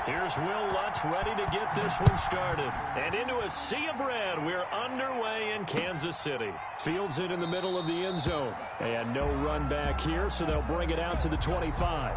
Here's Will Lutz ready to get this one started. And into a sea of red, we're underway in Kansas City. Fields it in the middle of the end zone. And no run back here, so they'll bring it out to the 25.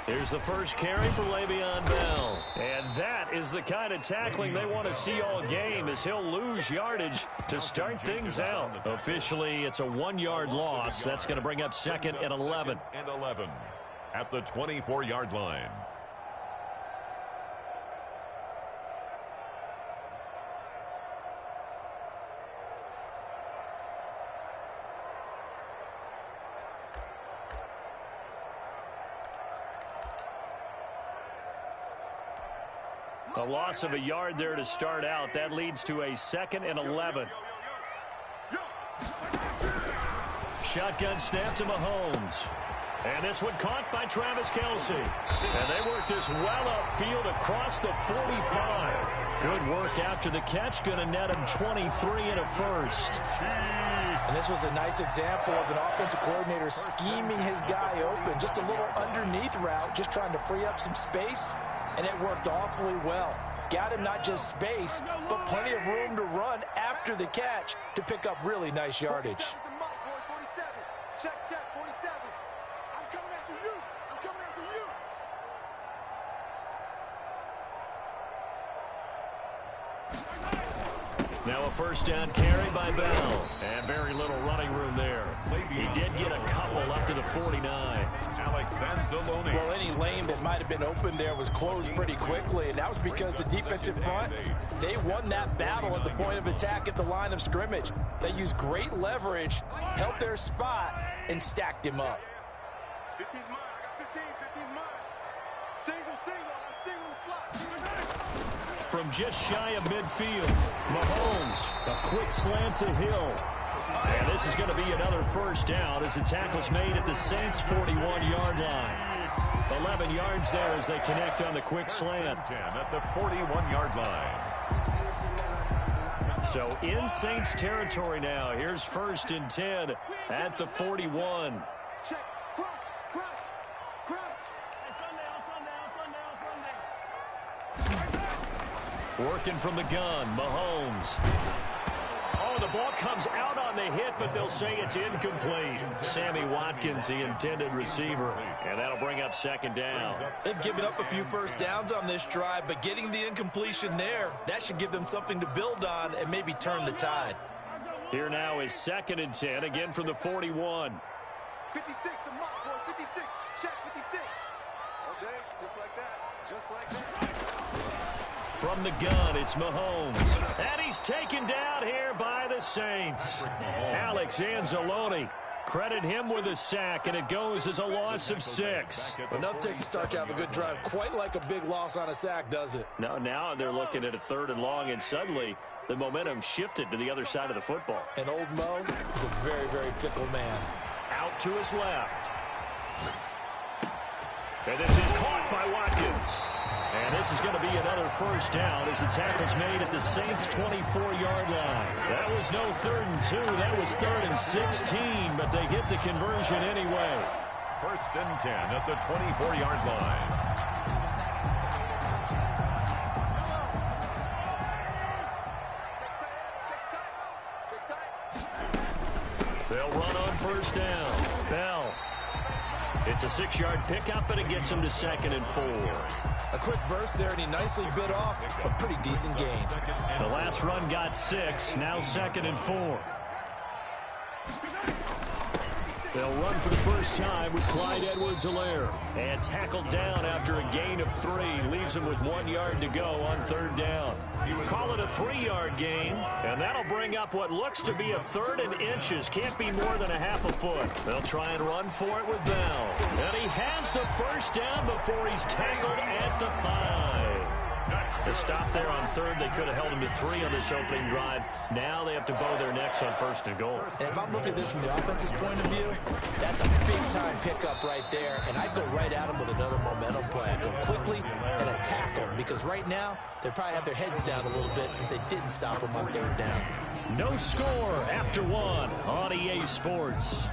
Here's the first carry for Le'Veon Bell. And that is the kind of tackling they want to see all game, as he'll lose yardage to start things out. Officially, it's a 1-yard loss. That's going to bring up 2nd and 11. And 11 at the 24-yard line. A loss of a yard there to start out. That leads to a 2nd and 11. Shotgun snap to Mahomes. And this one caught by Travis Kelce. And they work this well upfield across the 45. Good work after the catch. Going to net him 23 and a first. And this was a nice example of an offensive coordinator scheming his guy open. Just a little underneath route, just trying to free up some space. And it worked awfully well. Got him not just space, but plenty of room to run after the catch to pick up really nice yardage. Check, 47. I'm coming after you. I'm coming after you. Now a first down carry by Bell. And very little running room there. He did get a couple up to the 49. Well, any lane that might have been open there was closed pretty quickly, and that was because the defensive front, they won that battle at the point of attack at the line of scrimmage. They used great leverage, held their spot, and stacked him up. 15's mine. I got 15's mine. Single, I got single slot. From just shy of midfield, Mahomes, a quick slant to Hill. And this is going to be another first down as the tackle's made at the Saints' 41-yard line. 11 yards there as they connect on the quick slant. 10 at the 41-yard line. So in Saints territory now. Here's 1st and 10 at the 41. Check, crunch. Working from the gun, Mahomes. Oh, the ball comes out on the hit, but they'll say it's incomplete. Sammy Watkins, the intended receiver. And that'll bring up 2nd down. They've given up a few first downs on this drive, but getting the incompletion there, that should give them something to build on and maybe turn the tide. Here now is 2nd and 10, again from the 41. 56, the mark, boy, 56. Check, 56. All day, just like that. Just like that. From the gun, it's Mahomes. And he's taken down here by the Saints. Alex Anzalone. Credit him with a sack, and it goes as a loss of 6. Enough takes a start to have a good drive. Quite like a big loss on a sack, does it? No, now they're looking at a 3rd and long, and suddenly the momentum shifted to the other side of the football. And old Mo is a very, very fickle man. Out to his left. And this is caught by Watkins. And this is going to be another first down as the tackle's made at the Saints' 24-yard line. That was no 3rd and 2. That was 3rd and 16, but they get the conversion anyway. 1st and 10 at the 24-yard line. They'll run on first down. Bell. It's a 6-yard pickup, and it gets him to 2nd and 4. A quick burst there, and he nicely bit off a pretty decent gain. The last run got 6, now 2nd and 4. They'll run for the first time with Clyde Edwards-Helaire. And tackled down after a gain of 3. Leaves him with 1 yard to go on 3rd down. Call it a 3-yard gain, and that'll bring up what looks to be a 3rd and inches. Can't be more than a half a foot. They'll try and run for it with Bell. And he has the first down before he's tackled at the 5. The stop there on third, they could have held him to 3 on this opening drive. Now they have to bow their necks on first and goal. And if I'm looking at this from the offense's point of view, that's a big-time pickup right there. And I'd go right at him with another momentum play. I'd go quickly and attack them because right now they probably have their heads down a little bit since they didn't stop them on third down. No score after 1 on EA Sports.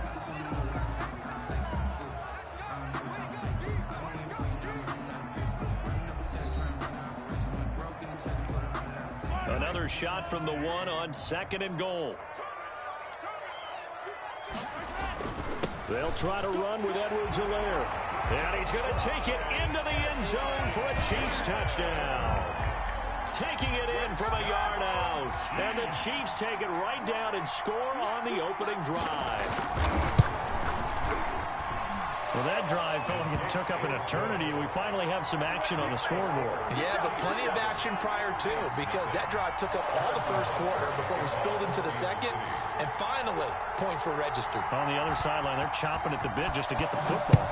Another shot from the 1 on second and goal. They'll try to run with Edwards-Helaire. And he's going to take it into the end zone for a Chiefs touchdown. Taking it in from a yard out. And the Chiefs take it right down and score on the opening drive. Well, that drive felt like it took up an eternity. We finally have some action on the scoreboard. Yeah, but plenty of action prior to, because that drive took up all the first quarter before we spilled into the second, and finally, points were registered. On the other sideline, they're chomping at the bit just to get the football.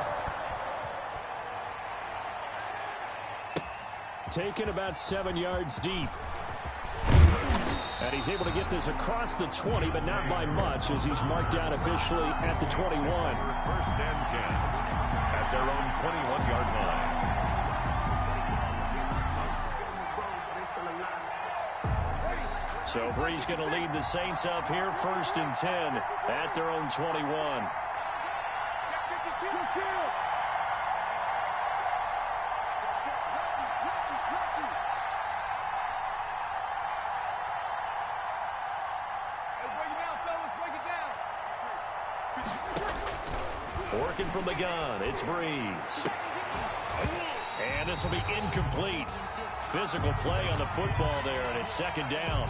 Taken about 7 yards deep. And he's able to get this across the 20, but not by much, as he's marked down officially at the 21. First and 10 at their own 21-yard line. So Bree's going to lead the Saints up here, first and 10 at their own 21. Working from the gun, it's Breeze. And this will be incomplete. Physical play on the football there, and it's second down.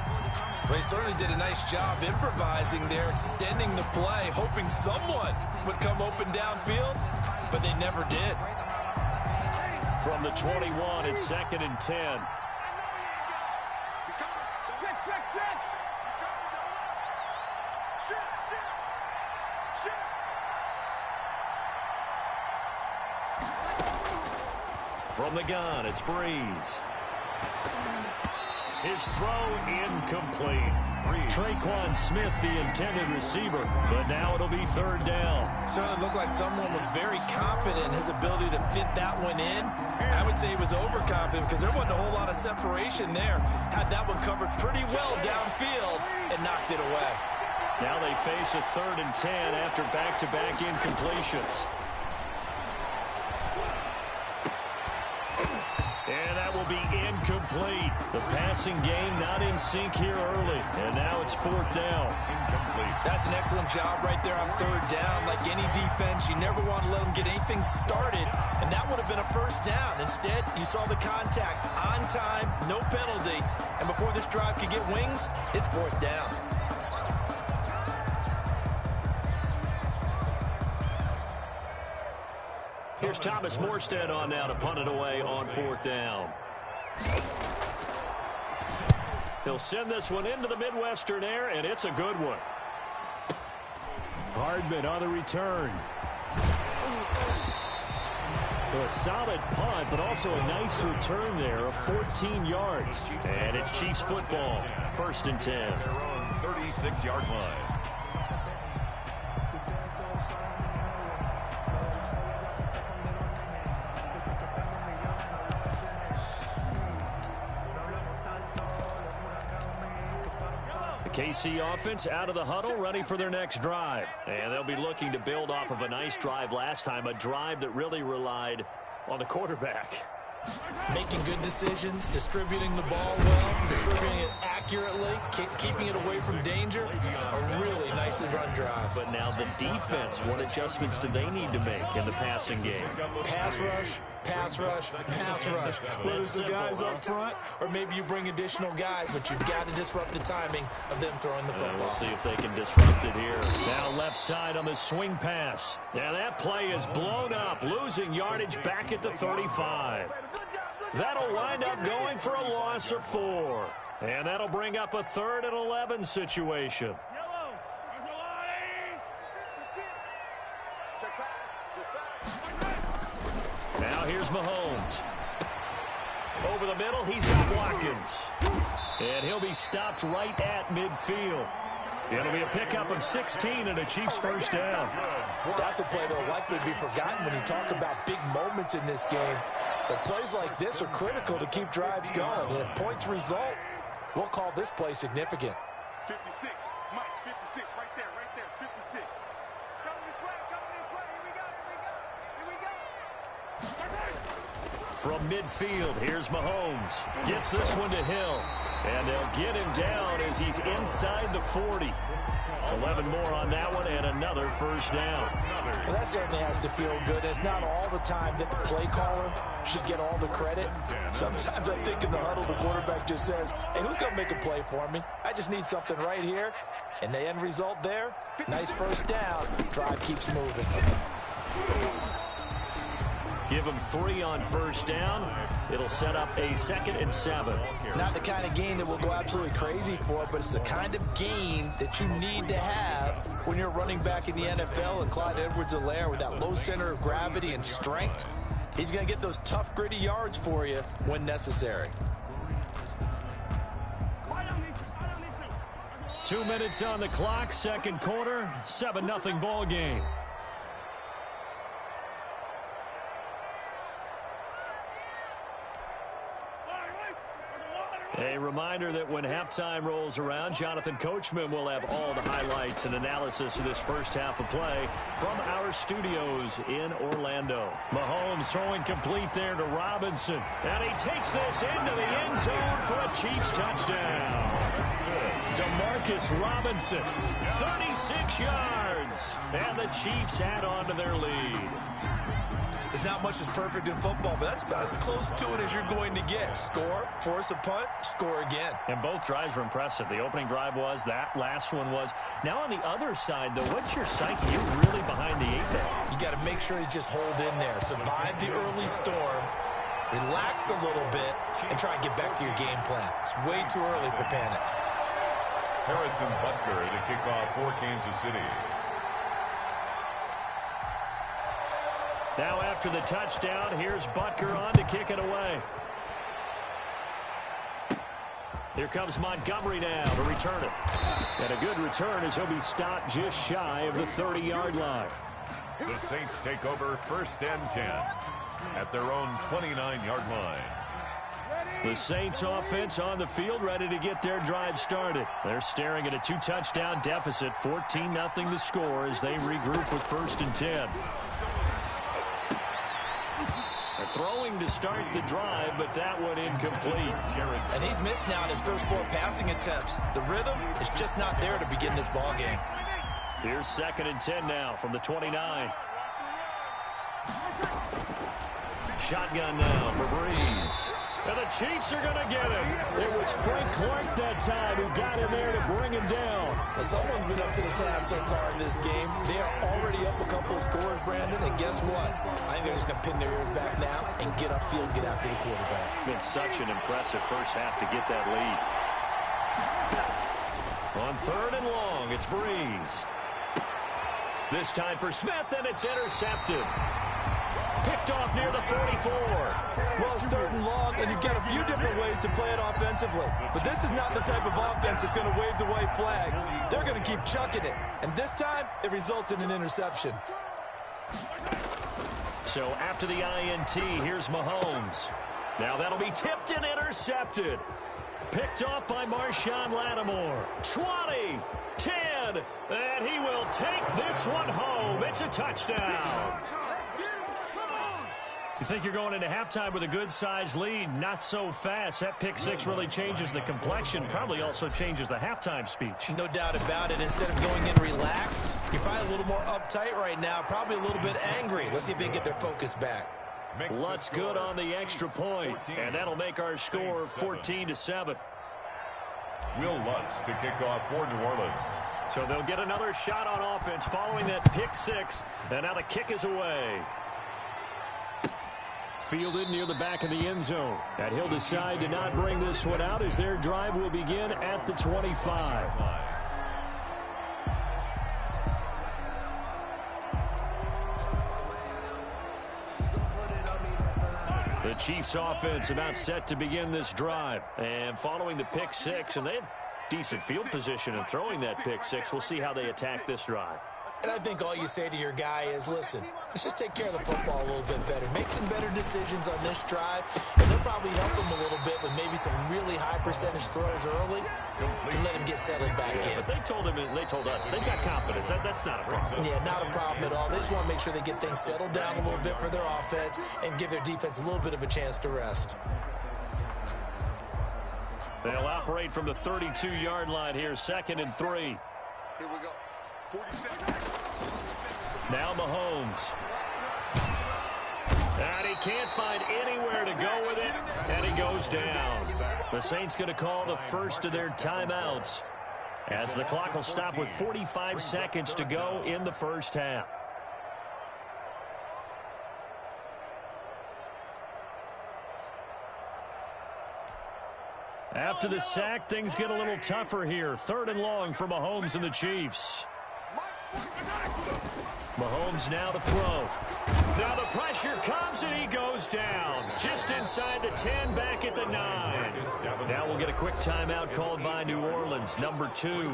Well, he certainly did a nice job improvising there, extending the play, hoping someone would come open downfield, but they never did. From the 21, it's second and 10. From the gun, it's Breeze. His throw incomplete. Traquan Smith, the intended receiver, but now it'll be third down. Certainly looked like someone was very confident in his ability to fit that one in. I would say he was overconfident because there wasn't a whole lot of separation there. Had that one covered pretty well downfield and knocked it away. Now they face a third and 10 after back-to-back incompletions. And that will be incomplete. The passing game not in sync here early. And now it's fourth down. Incomplete. That's an excellent job right there on third down. Like any defense, you never want to let them get anything started. And that would have been a first down. Instead, you saw the contact on time, no penalty. And before this drive could get wings, it's fourth down. Here's Thomas Morstead on now to punt it away on fourth down. He'll send this one into the Midwestern air, and it's a good one. Hardman on the return. A solid punt, but also a nice return there of 14 yards. And it's Chiefs football, first and 10. Their own 36-yard line. KC offense out of the huddle, ready for their next drive. And they'll be looking to build off of a nice drive last time, a drive that really relied on the quarterback. Making good decisions, distributing the ball well, distributing it accurately, keeping it away from danger. A really nicely run drive. But now the defense, what adjustments do they need to make in the passing game? Pass rush, pass rush, pass rush. Whether it's the guys up front or maybe you bring additional guys, but you've got to disrupt the timing of them throwing the football. We'll see if they can disrupt it here. Now left side on the swing pass. Now that play is blown up, losing yardage back at the 35. That'll wind up going for a loss of 4. And that'll bring up a 3rd and 11 situation. Now here's Mahomes. Over the middle, he's got Watkins. And he'll be stopped right at midfield. It'll be a pickup of 16 and a Chiefs first down. That's a play that will likely be forgotten when you talk about big moments in this game. But plays like this are critical to keep drives going. And if points result, we'll call this play significant. 56, Mike, 56, right there, 56. Coming this way, here we go. From midfield, here's Mahomes. Gets this one to Hill. And they'll get him down as he's inside the 40. 11 more on that one and another first down. Well, that certainly has to feel good. It's not all the time that the play caller should get all the credit. Sometimes I think in the huddle, the quarterback just says, hey, who's going to make a play for me? I just need something right here. And the end result there, nice first down. Drive keeps moving. Give him 3 on first down. It'll set up a 2nd and 7. Not the kind of game that we'll go absolutely crazy for, but it's the kind of game that you need to have when you're running back in the NFL. And Clyde Edwards-Helaire with that low center of gravity and strength, he's going to get those tough, gritty yards for you when necessary. 2 minutes on the clock, second quarter, 7-0 ball game. A reminder that when halftime rolls around, Jonathan Coachman will have all the highlights and analysis of this first half of play from our studios in Orlando. Mahomes throwing complete there to Robinson. And he takes this into the end zone for a Chiefs touchdown. Demarcus Robinson, 36 yards. And the Chiefs add on to their lead. There's not much that's perfect in football, but that's about as close to it as you're going to get. Score, force a punt, score again. And both drives were impressive. The opening drive was, that last one was. Now on the other side, though, what's your psyche? You're really behind the 8-ball. You got to make sure you just hold in there. Survive the early storm, relax a little bit, and try and get back to your game plan. It's way too early for panic. Harrison Butker to kick off for Kansas City. Now after the touchdown, here's Butker on to kick it away. Here comes Montgomery now to return it. And a good return as he'll be stopped just shy of the 30-yard line. The Saints take over 1st and 10 at their own 29-yard line. The Saints offense on the field ready to get their drive started. They're staring at a 2-touchdown deficit, 14-0 the score as they regroup with 1st and 10. Throwing to start the drive, but that one incomplete. And he's missed now in his first 4 passing attempts. The rhythm is just not there to begin this ball game. Here's 2nd and 10 now from the 29. Shotgun now for Breeze. And the Chiefs are going to get him. It was Frank Clark that time who got in there to bring him down. Well, someone's been up to the task so far in this game. They are already up a couple of scores, Brandon, and guess what? I think they're just going to pin their ears back now and get upfield and get after the quarterback. Been such an impressive first half to get that lead. On 3rd and long, it's Breeze. This time for Smith, and it's intercepted. Picked off near the 44. Well, it's 3rd and long, and you've got a few different ways to play it offensively. But this is not the type of offense that's going to wave the white flag. They're going to keep chucking it. And this time, it results in an interception. So after the INT, here's Mahomes. Now that'll be tipped and intercepted. Picked off by Marshawn Lattimore. 20, 10, and he will take this one home. It's a touchdown. You think you're going into halftime with a good-sized lead? Not so fast. That pick 6 really changes the complexion, probably also changes the halftime speech. No doubt about it. Instead of going in relaxed, you're probably a little more uptight right now, probably a little bit angry. Let's see if they can get their focus back. Lutz good on the extra point, and that'll make our score 14-7. Will Lutz to kick off for New Orleans. So they'll get another shot on offense following that pick 6, and now the kick is away. Fielded near the back of the end zone. And he'll decide to not bring this one out as their drive will begin at the 25. The Chiefs offense about set to begin this drive. And following the pick six, and they had decent field position in throwing that pick six. We'll see how they attack this drive. And I think all you say to your guy is, listen, let's just take care of the football a little bit better. Make some better decisions on this drive, and they'll probably help him a little bit with maybe some really high percentage throws early to let him get settled back in. But they told us, they've got confidence. That's not a problem. Yeah, not a problem at all. They just want to make sure they get things settled down a little bit for their offense and give their defense a little bit of a chance to rest. They'll operate from the 32-yard line here, 2nd and 3. Here we go. 40 seconds. Now Mahomes. And he can't find anywhere to go with it, and he goes down. The Saints going to call the first of their timeouts as the clock will stop with 45 seconds to go in the first half. After the sack, things get a little tougher here. 3rd and long for Mahomes and the Chiefs. Mahomes now to throw. Now the pressure comes and he goes down. Just inside the 10, back at the 9. Now we'll get a quick timeout called by New Orleans, number 2.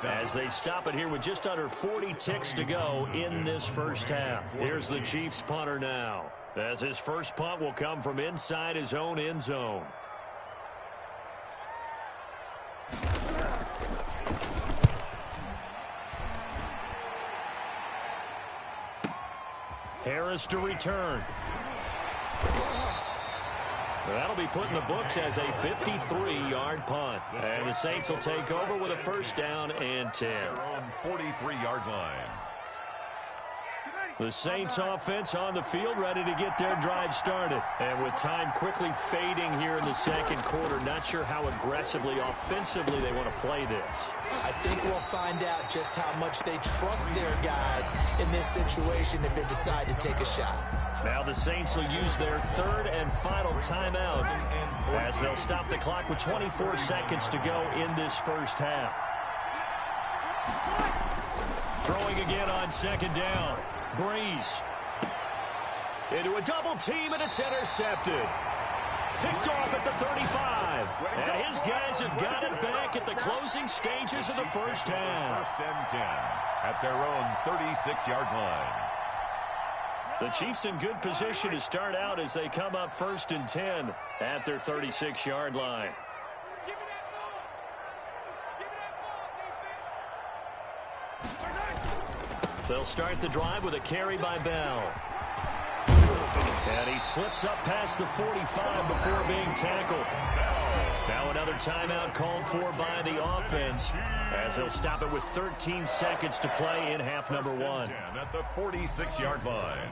As they stop it here with just under 40 ticks to go in this first half. Here's the Chiefs punter now, as his first punt will come from inside his own end zone. Harris to return. That'll be put in the books as a 53-yard punt. And the Saints will take over with a first down and 10. Their own 43-yard line. The Saints offense on the field, ready to get their drive started. And with time quickly fading here in the second quarter, not sure how aggressively, offensively they want to play this. I think we'll find out just how much they trust their guys in this situation if they decide to take a shot. Now the Saints will use their 3rd and final timeout as they'll stop the clock with 24 seconds to go in this first half. Throwing again on 2nd down. Breeze into a double team, and it's intercepted. Picked off at the 35. And his guys have got it back at the closing stages of the first half. 1st and 10 at their own 36-yard line. The Chiefs in good position to start out as they come up 1st and 10 at their 36-yard line. They'll start the drive with a carry by Bell. And he slips up past the 45 before being tackled. Now another timeout called for by the offense as they'll stop it with 13 seconds to play in half number 1. At the 46-yard line.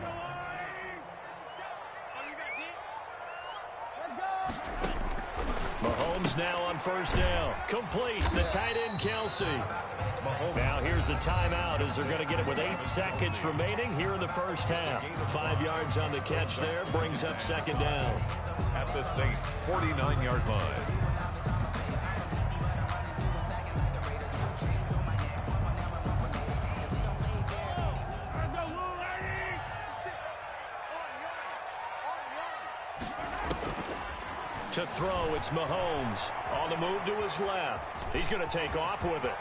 Mahomes now on first down. Complete. The tight end, Kelsey. Now here's a timeout as they're going to get it with 8 seconds remaining here in the first half. 5 yards on the catch there. Brings up 2nd down. At the Saints' 49-yard line. To throw, it's Mahomes. On the move to his left. He's going to take off with it.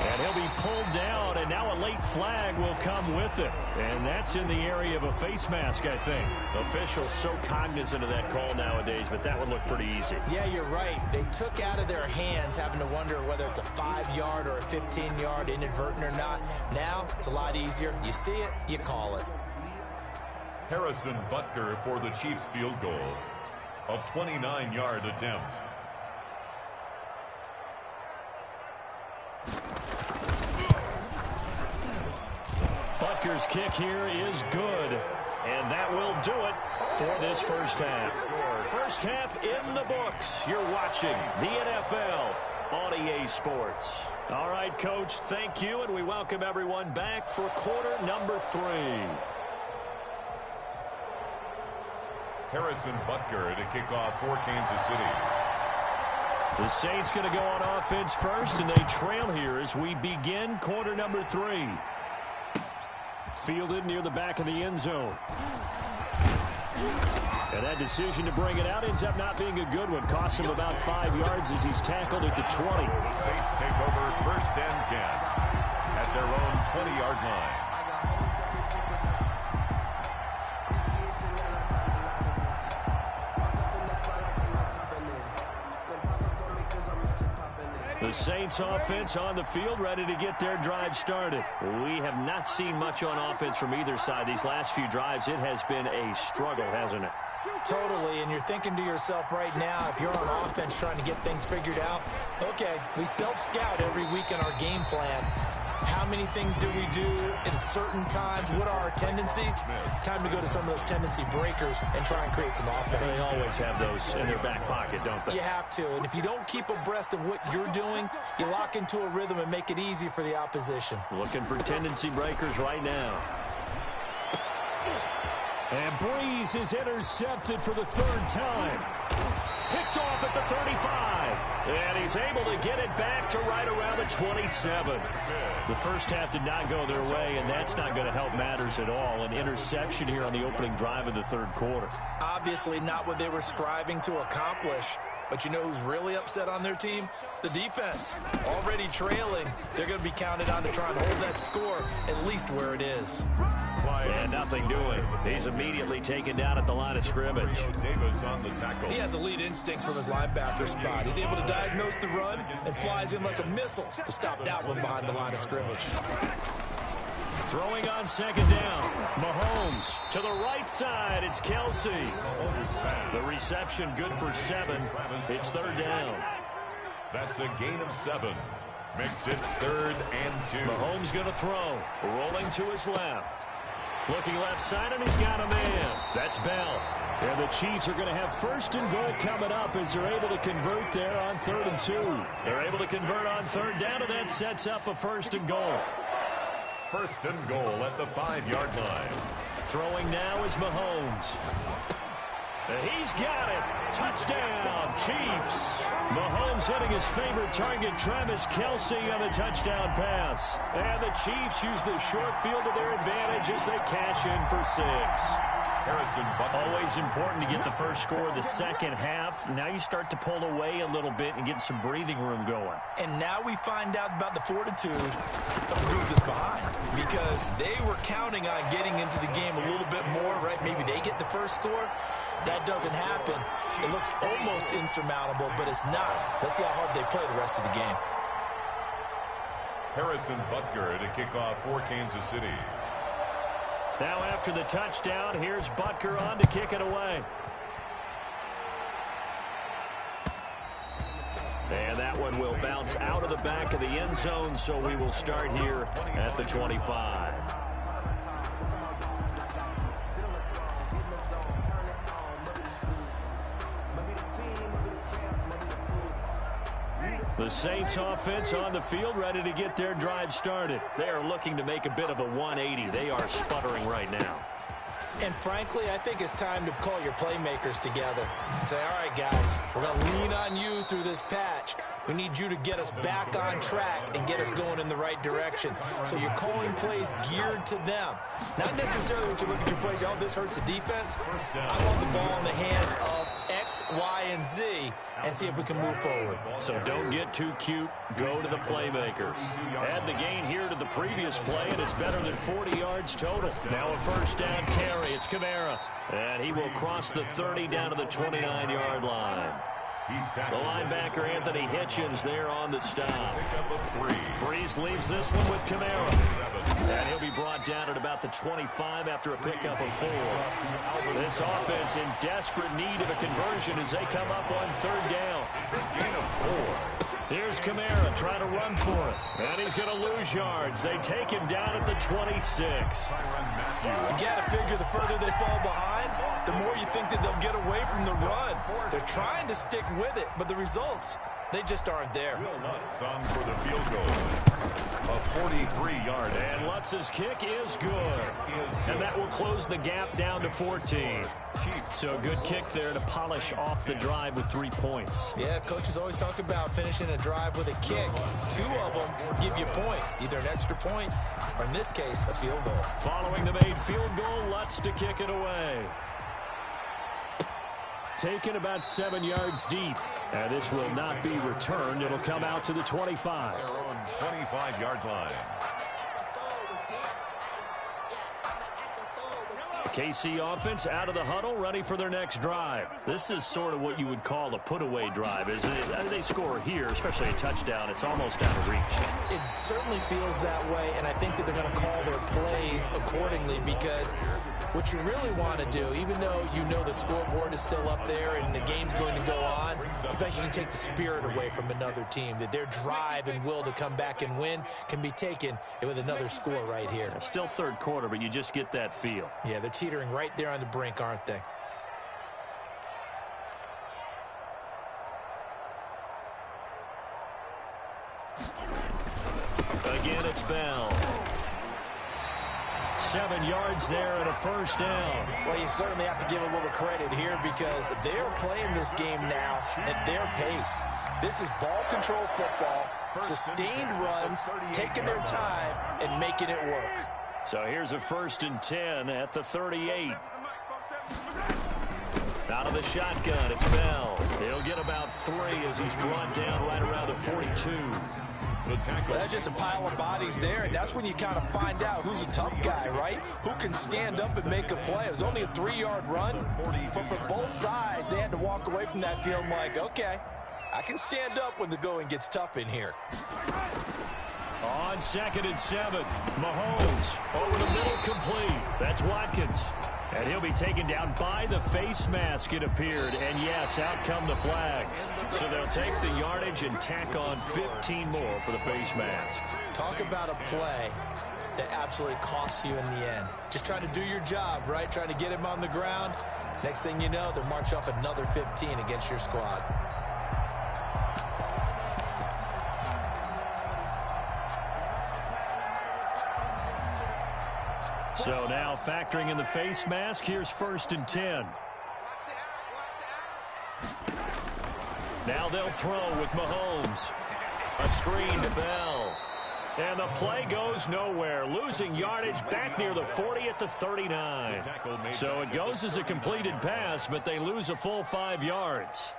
And he'll be pulled down, and now a late flag will come with it. And that's in the area of a face mask, I think. Officials so cognizant of that call nowadays, but that would look pretty easy. Yeah, you're right. They took out of their hands having to wonder whether it's a 5-yard or a 15-yard inadvertent or not. Now, it's a lot easier. You see it, you call it. Harrison Butker for the Chiefs field goal. A 29-yard attempt. Butker's kick here is good. And that will do it for this first half. First half in the books. You're watching the NFL on EA Sports. All right, Coach, thank you, and we welcome everyone back for quarter number 3. Harrison Butker to kick off for Kansas City. The Saints going to go on offense first, and they trail here as we begin quarter number 3. Fielded near the back of the end zone. And that decision to bring it out ends up not being a good one. Costs him about 5 yards as he's tackled at the 20. The Saints take over 1st and 10 at their own 20-yard line. The Saints offense on the field, ready to get their drive started. We have not seen much on offense from either side. These last few drives, it has been a struggle, hasn't it? Totally, and you're thinking to yourself right now, if you're on offense trying to get things figured out, okay, we self-scout every week in our game plan. How many things do we do at certain times? What are our tendencies? Time to go to some of those tendency breakers and try and create some offense. They always have those in their back pocket, don't they? You have to, and if you don't keep abreast of what you're doing, you lock into a rhythm and make it easy for the opposition. Looking for tendency breakers right now. And Breeze is intercepted for the 3rd time. Picked off at the 35. And he's able to get it back to right around the 27. The first half did not go their way, and that's not going to help matters at all. An interception here on the opening drive of the 3rd quarter. Obviously not what they were striving to accomplish. But you know who's really upset on their team? The defense. Already trailing, they're going to be counted on to try and hold that score at least where it is. And nothing doing. He's immediately taken down at the line of scrimmage. Davis on the tackle. He has elite instincts from his linebacker spot. He's able to diagnose the run and flies in like a missile to stop that one behind the line of scrimmage. Throwing on 2nd down. Mahomes to the right side. It's Kelsey. The reception good for 7. It's 3rd down. That's a gain of 7. Makes it 3rd and 2. Mahomes going to throw. Rolling to his left. Looking left side, and he's got a man. That's Bell. And the Chiefs are going to have 1st and goal coming up as they're able to convert there on 3rd and 2. They're able to convert on 3rd down, and that sets up a 1st and goal. 1st and goal at the 5-yard line. Throwing now is Mahomes. He's got it. Touchdown, Chiefs. Mahomes hitting his favorite target, Travis Kelsey, on the touchdown pass. And the Chiefs use the short field to their advantage as they cash in for 6. Harrison Butker. Always important to get the first score of the second half. Now you start to pull away a little bit and get some breathing room going. And now we find out about the fortitude of the group that's behind, because they were counting on getting into the game a little bit more, right? Maybe they get the first score. That doesn't happen. It looks almost insurmountable, but it's not. Let's see how hard they play the rest of the game. Harrison Butker to kick off for Kansas City. Now after the touchdown, here's Butker on to kick it away. And that one will bounce out of the back of the end zone, so we will start here at the 25. The Saints offense on the field, ready to get their drive started. They are looking to make a bit of a 180. They are sputtering right now. And frankly, I think it's time to call your playmakers together and say, all right, guys, we're going to lean on you through this patch. We need you to get us back on track and get us going in the right direction. So you're calling plays geared to them. Not necessarily when you look at your plays, oh, this hurts the defense. I want the ball in the hands of X, Y, and Z and see if we can move forward. So don't get too cute. Go to the playmakers. Add the gain here to the previous play, and it's better than 40 yards total. Now a 1st down carry. It's Kamara. And he will cross the 30 down to the 29-yard line. The linebacker, Anthony Hitchens, there on the stop. Breeze leaves this one with Kamara. And he'll be brought down at about the 25 after a pickup of 4. This offense in desperate need of a conversion as they come up on 3rd down. Gain of 4. Here's Kamara trying to run for it. And he's going to lose yards. They take him down at the 26. You got to figure the further they fall behind, the more you think that they'll get away from the run. They're trying to stick with it, but the results, they just aren't there. Will Lutz on for the field goal. A 43-yard. And Lutz's kick is good. And that will close the gap down to 14. So a good kick there to polish off the drive with 3 points. Yeah, coaches always talk about finishing a drive with a kick. 2 of them give you points, either an extra point or, in this case, a field goal. Following the made field goal, Lutz to kick it away. taken about 7 yards deep. And this will not be returned. It'll come out to the 25. Their own 25-yard line. KC offense out of the huddle, ready for their next drive. This is sort of what you would call a put-away drive, isn't it? They score here, especially a touchdown. It's almost out of reach. It certainly feels that way, and I think that they're going to call their plays accordingly, because what you really want to do, even though you know the scoreboard is still up there and the game's going to go on, I think you can take the spirit away from another team, that their drive and will to come back and win can be taken with another score right here. Still third quarter, but you just get that feel. Yeah, they're teetering right there on the brink, aren't they? Again, it's Bell. 7 yards there and a first down. Well, you certainly have to give a little credit here, because they're playing this game now at their pace. This is ball control football, sustained runs, taking their time and making it work. So here's a 1st and 10 at the 38. Out of the shotgun, it's Bell. He'll get about 3 as he's brought down right around the 42. Well, that's just a pile of bodies there, and that's when you kind of find out who's a tough guy, right? Who can stand up and make a play. It was only a 3-yard run, but for both sides, they had to walk away from that field like, okay, I can stand up when the going gets tough in here. On 2nd and 7, Mahomes over the middle, complete. That's Watkins. And he'll be taken down by the face mask, it appeared. And yes, out come the flags. So they'll take the yardage and tack on 15 more for the face mask. Talk about a play that absolutely costs you in the end. Just trying to do your job, right? Trying to get him on the ground. Next thing you know, they'll march up another 15 against your squad. So now factoring in the face mask, here's 1st and 10. Now they'll throw with Mahomes. A screen to Bell. And the play goes nowhere. Losing yardage back near the 40 at the 39. So it goes as a completed pass, but they lose a full 5 yards.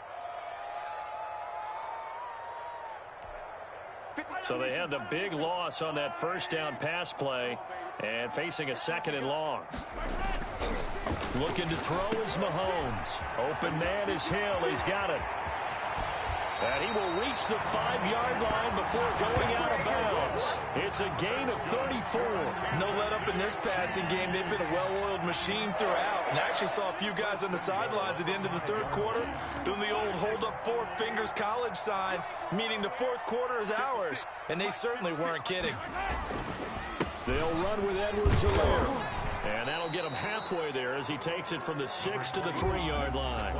So they had the big loss on that 1st down pass play, and facing a 2nd and long. Looking to throw is Mahomes. Open man is Hill. He's got it. And he will reach the 5-yard line before going out of bounds. It's a gain of 34. No let up in this passing game. They've been a well-oiled machine throughout. And I actually saw a few guys on the sidelines at the end of the 3rd quarter doing the old hold up 4 fingers college sign, meaning the 4th quarter is ours. And they certainly weren't kidding. They'll run with Edwards-Helaire. And that'll get him halfway there as he takes it from the 6 to the 3-yard line.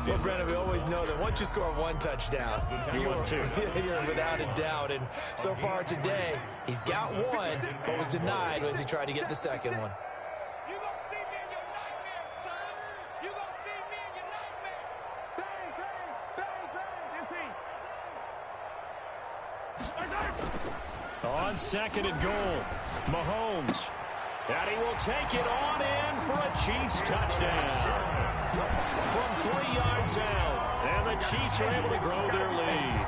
Well, Brennan, we always know that once you score 1 touchdown, you're without a doubt. And so far today, he's got 1, but was denied as he tried to get the 2nd one. On 2nd and goal, Mahomes. And he will take it on in for a Chiefs touchdown. From 3 yards out. And the Chiefs are able to grow their lead.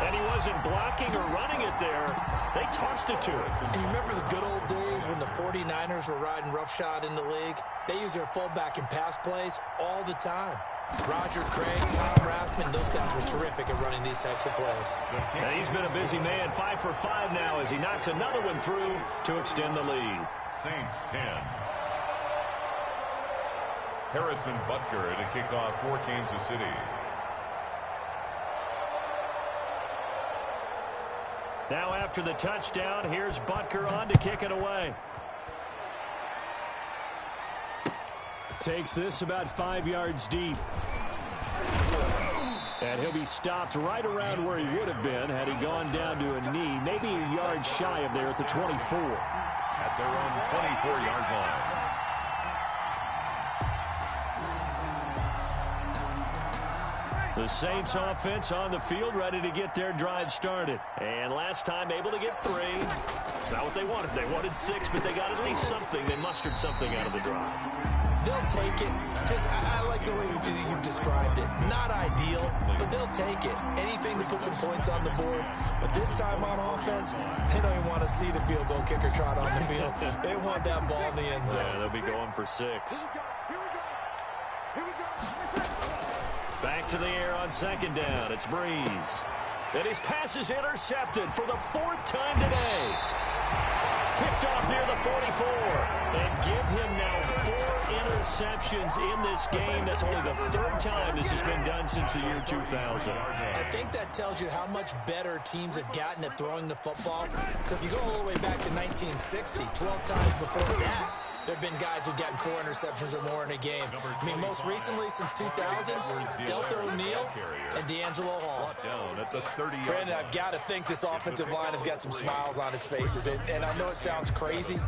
And he wasn't blocking or running it there. They tossed it to him. And you remember the good old days when the 49ers were riding roughshod in the league? They use their fullback in pass plays all the time. Roger Craig, Tom Rathman, those guys were terrific at running these types of plays. And he's been a busy man, 5 for 5 now as he knocks another one through to extend the lead. Saints 10. Harrison Butker to kick off for Kansas City. Now after the touchdown, here's Butker on to kick it away. Takes this about 5 yards deep. And he'll be stopped right around where he would have been had he gone down to a knee, maybe a yard shy of there at the 24. At their own 24-yard line. The Saints offense on the field, ready to get their drive started. And last time able to get 3. It's not what they wanted. They wanted 6, but they got at least something. They mustered something out of the drive. they'll take it. I like the way you've described it. Not ideal, but they'll take it. Anything to put some points on the board. But this time on offense, they don't even want to see the field goal kicker trot on the field. They want that ball in the end zone. Yeah, they'll be going for 6. Back to the air on 2nd down. It's Breeze. And his pass is intercepted for the 4th time today. Picked off near the 44. And give him now 4 interceptions in this game. That's only the 3rd time this has been done since the year 2000. I think that tells you how much better teams have gotten at throwing the football. If you go all the way back to 1960, 12 times before that, there have been guys who've gotten 4 interceptions or more in a game. I mean, most recently, since 2000, Delta O'Neal and D'Angelo Hall. Brandon, I've got to think this offensive line has got some smiles on its faces. And I know it sounds crazy,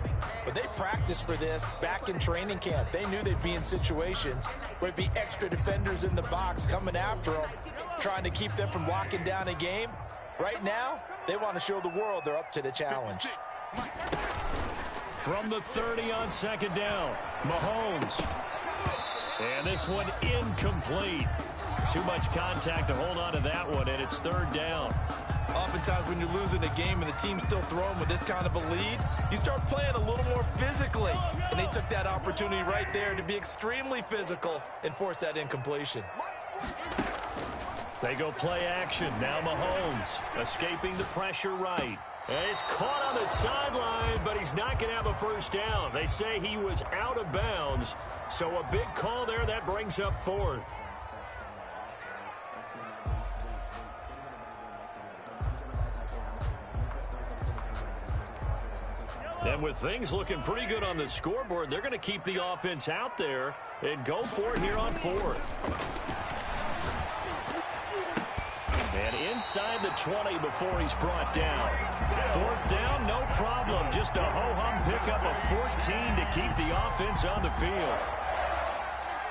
but they practiced for this back in training camp. They knew they'd be in situations where there'd be extra defenders in the box coming after them, trying to keep them from locking down a game. Right now, they want to show the world they're up to the challenge. From the 30 on 2nd down, Mahomes. And this one incomplete. Too much contact to hold on to that one, and it's 3rd down. Oftentimes when you're losing a game and the team's still throwing with this kind of a lead, you start playing a little more physically. And they took that opportunity right there to be extremely physical and force that incompletion. They go play action. Now Mahomes escaping the pressure right. And he's caught on the sideline, but he's not going to have a 1st down. They say he was out of bounds. So a big call there. That brings up 4th. And with things looking pretty good on the scoreboard, they're going to keep the offense out there and go for it here on 4th. And inside the 20 before he's brought down. 4th down, no problem. Just a ho-hum pickup of 14 to keep the offense on the field.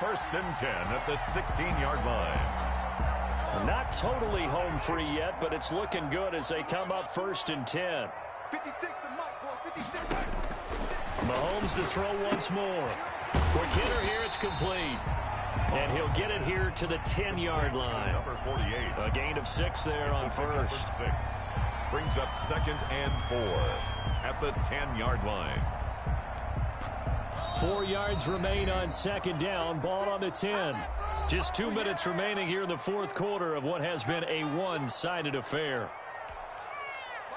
1st and 10 at the 16-yard line. Not totally home free yet, but it's looking good as they come up 1st and 10. 56 to Mike, boy, 56. Mahomes to throw once more. Quick hitter here, it's complete. And he'll get it here to the 10-yard line. Number 48. A gain of 6 there on 1st. 6. Brings up 2nd and 4 at the 10-yard line. 4 yards remain on 2nd down. Ball on the 10. Just 2 minutes remaining here in the 4th quarter of what has been a one-sided affair.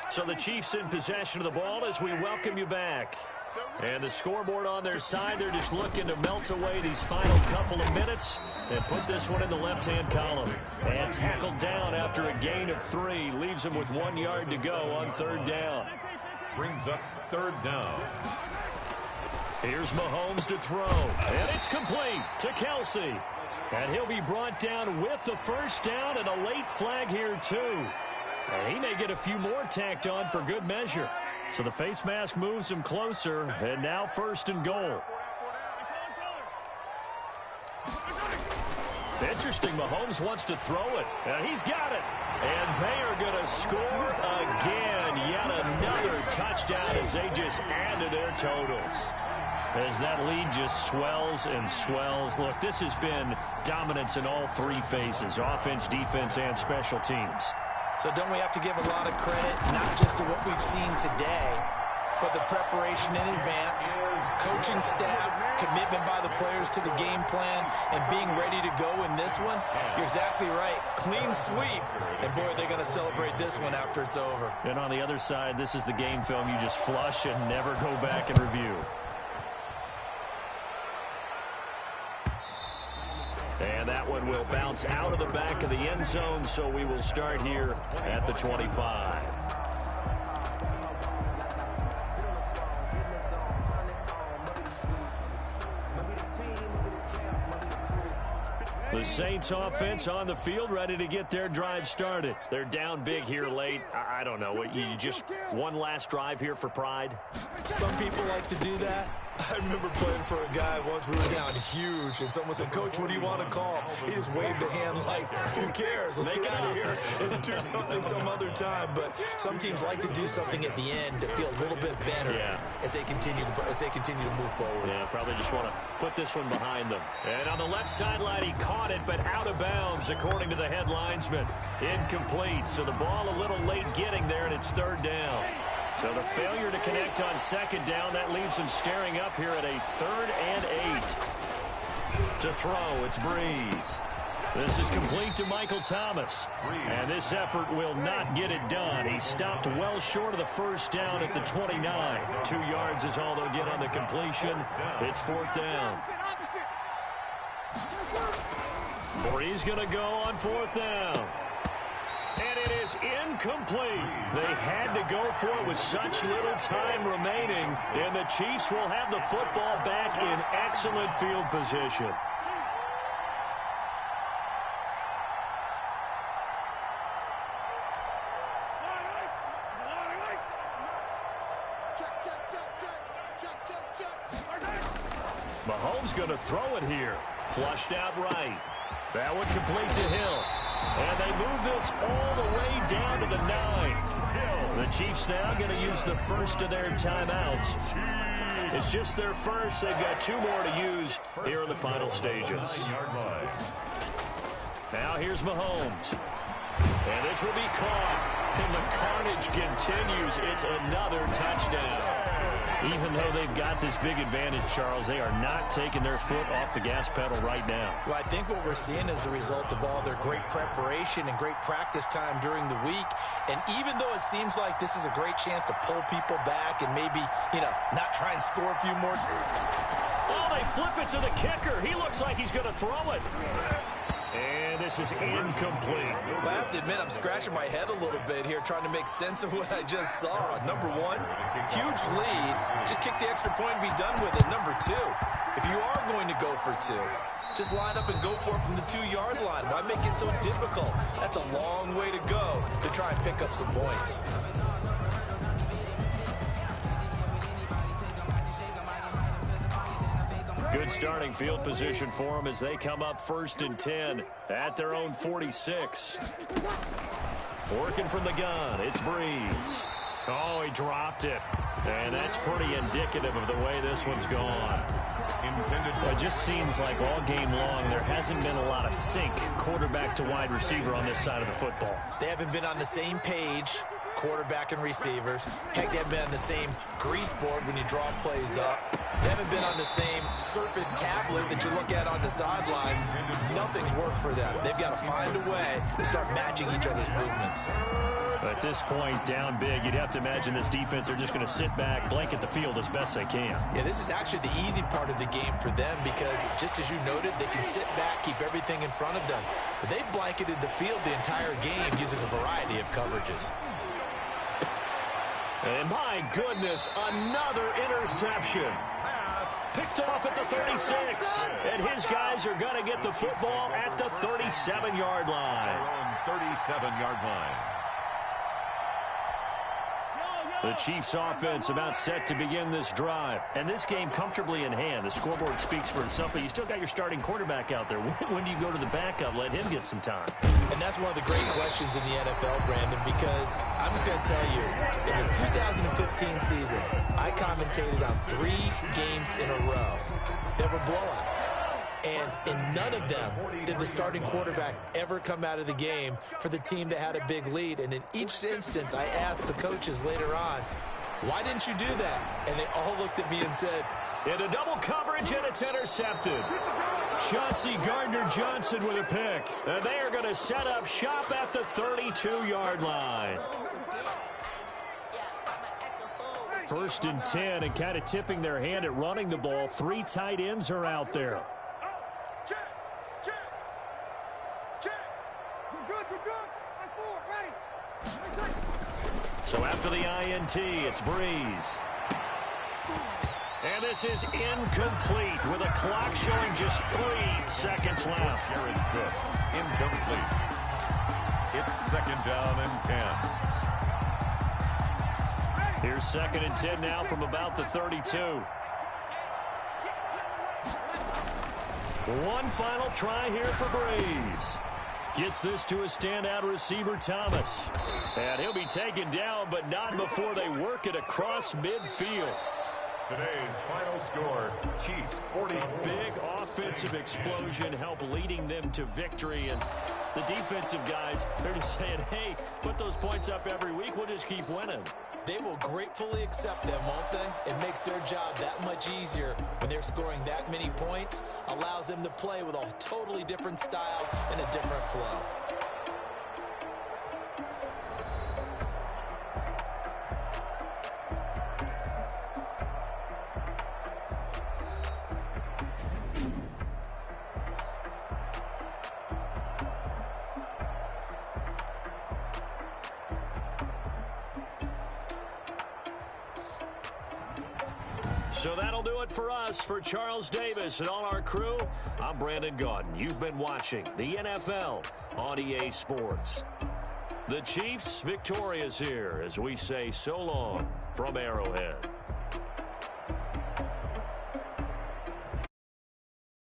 So the Chiefs in possession of the ball as we welcome you back. And the scoreboard on their side, they're just looking to melt away these final couple of minutes and put this one in the left-hand column. And tackled down after a gain of 3. Leaves him with 1 yard to go on 3rd down. Brings up 3rd down. Here's Mahomes to throw. And it's complete to Kelsey. And he'll be brought down with the 1st down and a late flag here too. And he may get a few more tacked on for good measure. So the face mask moves him closer, and now 1st and goal. Interesting, Mahomes wants to throw it, and he's got it. And they are going to score again. Yet another touchdown as they just add to their totals. As that lead just swells and swells. Look, this has been dominance in all 3 phases, offense, defense, and special teams. So don't we have to give a lot of credit, not just to what we've seen today, but the preparation in advance, coaching staff, commitment by the players to the game plan, and being ready to go in this one? You're exactly right. Clean sweep. And, boy, they're going to celebrate this one after it's over. And on the other side, this is the game film you just flush and never go back and review. And that one will bounce out of the back of the end zone, so we will start here at the 25. The Saints offense on the field, ready to get their drive started. They're down big here late. I don't know. You just one last drive here for pride? Some people like to do that. I remember playing for a guy once. We were down huge, and someone said, "Coach, what do you want to call?" He just waved a hand like, "Who cares? Let's get out of here and do something some other time." But some teams like to do something at the end to feel a little bit better as they continue to move forward. Yeah, probably just want to put this one behind them. And on the left sideline, he caught it, but out of bounds, according to the head linesman. Incomplete. So the ball a little late getting there, and it's third down. So the failure to connect on second down, that leaves him staring up here at a 3rd and 8. To throw, it's Breeze. This is complete to Michael Thomas. And this effort will not get it done. He stopped well short of the first down at the 29. 2 yards is all they'll get on the completion. It's 4th down. Breeze going to go on 4th down. And it is incomplete. They had to go for it with such little time remaining. And the Chiefs will have the football back in excellent field position. Mahomes going to throw it here. Flushed out right. That one complete to Hill. And they move this all the way down to the 9. The Chiefs now going to use the first of their timeouts. It's just their first. They've got 2 more to use here in the final stages. Now here's Mahomes. And this will be caught. And the carnage continues. It's another touchdown. Even though they've got this big advantage, Charles, they are not taking their foot off the gas pedal right now. Well, I think what we're seeing is the result of all their great preparation and great practice time during the week. And even though it seems like this is a great chance to pull people back and maybe, not try and score a few more. Oh, they flip it to the kicker. He looks like he's going to throw it. And this is incomplete. Well, I have to admit, I'm scratching my head a little bit here trying to make sense of what I just saw. Number 1, huge lead. Just kick the extra point and be done with it. Number 2, if you are going to go for 2, just line up and go for it from the 2-yard line. Why make it so difficult? That's a long way to go to try and pick up some points. Good starting field position for them as they come up 1st and 10 at their own 46. Working from the gun, it's Breeze. Oh, he dropped it. And that's pretty indicative of the way this one's gone. It just seems like all game long there hasn't been a lot of sync quarterback to wide receiver on this side of the football. They haven't been on the same page, quarterback and receivers. Heck, they haven't been on the same grease board when you draw plays up. They haven't been on the same surface tablet that you look at on the sidelines. Nothing's worked for them. They've got to find a way to start matching each other's movements. At this point, down big, you'd have to imagine this defense are just going to sit back, blanket the field as best they can. Yeah, this is actually the easy part of the game for them because, just as you noted, they can sit back, keep everything in front of them. But they've blanketed the field the entire game using a variety of coverages. And my goodness, another interception. Picked off at the 36. And his guys are going to get the football at the 37-yard line. 37-yard line. The Chiefs offense about set to begin this drive. And this game comfortably in hand. The scoreboard speaks for itself, but you still got your starting quarterback out there. When do you go to the backup? Let him get some time. And that's one of the great questions in the NFL, Brandon, because I'm just going to tell you, in the 2015 season, I commentated on 3 games in a row that were blowouts. And in none of them did the starting quarterback ever come out of the game for the team that had a big lead. And in each instance, I asked the coaches later on, why didn't you do that? And they all looked at me and said, into double coverage, and it's intercepted. Chauncey Gardner-Johnson with a pick. And they are going to set up shop at the 32-yard line. 1st and 10, and kind of tipping their hand at running the ball. 3 tight ends are out there. So after the INT, it's Breeze. And this is incomplete with a clock showing just 3 seconds left. Jared Cook, incomplete. It's 2nd down and 10. Here's 2nd and 10 now from about the 32. One final try here for Breeze. Gets this to a standout receiver, Thomas. And he'll be taken down, but not before they work it across midfield. Today's final score, Chiefs 40. Big offensive explosion help leading them to victory. And the defensive guys, they're just saying, hey, put those points up every week. We'll just keep winning. They will gratefully accept them, won't they? It makes their job that much easier when they're scoring that many points. Allows them to play with a totally different style and a different flow. So that'll do it for us. For Charles Davis and all our crew, I'm Brandon Gaudin. You've been watching the NFL on EA Sports. The Chiefs victorious here as we say so long from Arrowhead.